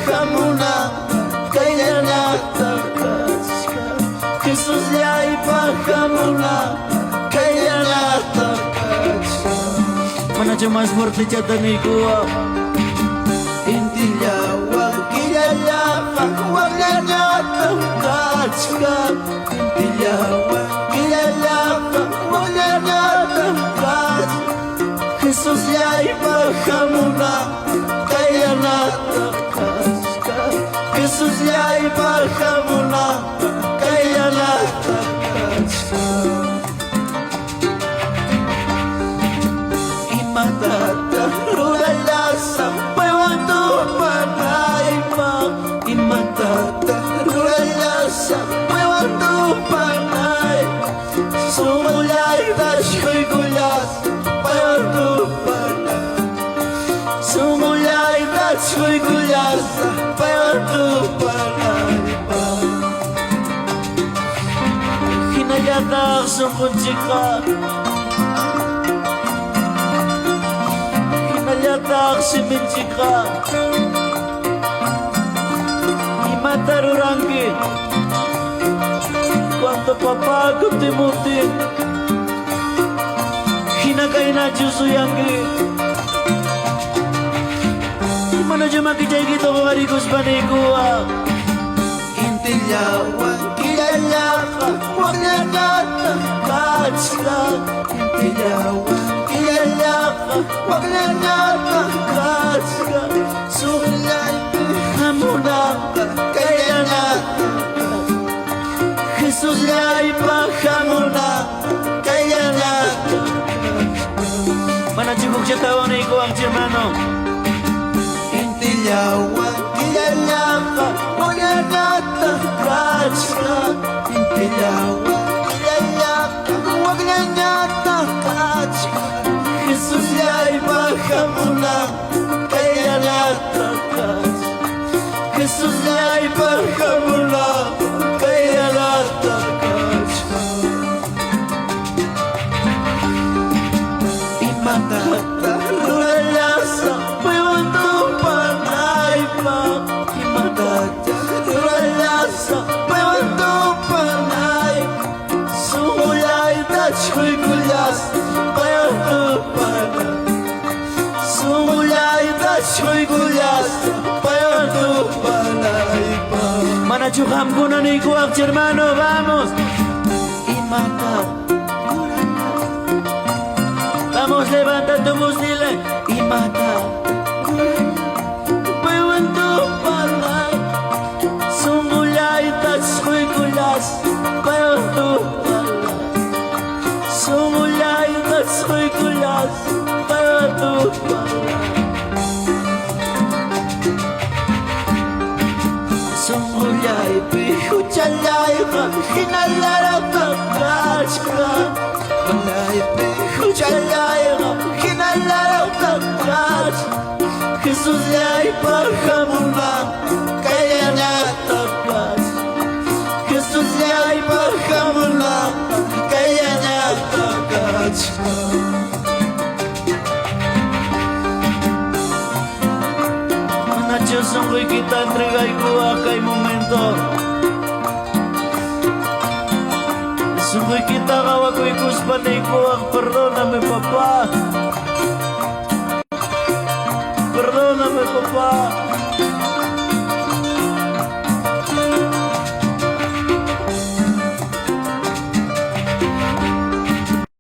ipahamuna kayllanata kachka Jesus ya ipahamuna kayllanata kachka manachu mas fuerte chatanikuwa inti llawan killallaqa waqllanata kachka inti llawan killallaqa waqllanata kachka Jesus ya ipahamuna kayllanata kachka Jesus ya ipahamuna kayllanata kachka imatata rurallasa paywantu panaypa imatata rurallasa paywantu panay sumullayta shuygullas paywantu panay sumullayta shuygullas paywantu panaypa hinallataq sunqunchikqa hinallataq siminchikqa imata ruranki cuando papá kutimutin hinakaynachu suyanki manachu makichaykita qunqarikuspaniikuwa inti llawan killallaqa waqllanata kachka inti llawan killallaqa waqllanata kachka suqllaypi hamunaqa kayllanata Jesus ya ipahamuna kayllanata manachu hukllatawanaykuwan hermano inti llawan killallaqa waqllanata kachka inti llawan killallaqa waqllanata kachka Jesus ya ipahamuna kayllanata kachka Jesus ya ipahamuna kayllanata kachka imatata rurallasa paywantu panaypa imatata rurallasa paywantu panay sumullayta shuygullas paywantu panay sumullayta shuygullas paywantu panaypa manachu qamkuna niykuwaq hermano vamos imatata vamos levanta tu voz dile imata paywantu panay sumullayta shuygullas paywantu panay sumullayta shuygullas paywantu panay sumullaypi huchallayqa hinallarata kachka sumullaypi huchallayqa hinallarata kachka Jesus ya ipahamuna kayllanata kachka Jesus ya ipahamuna kayllanata kachka manachu sunquykita entregaykuwa kay momento sunquykita qhawakuykuspaniykuwaq perdóname papá perdóname papá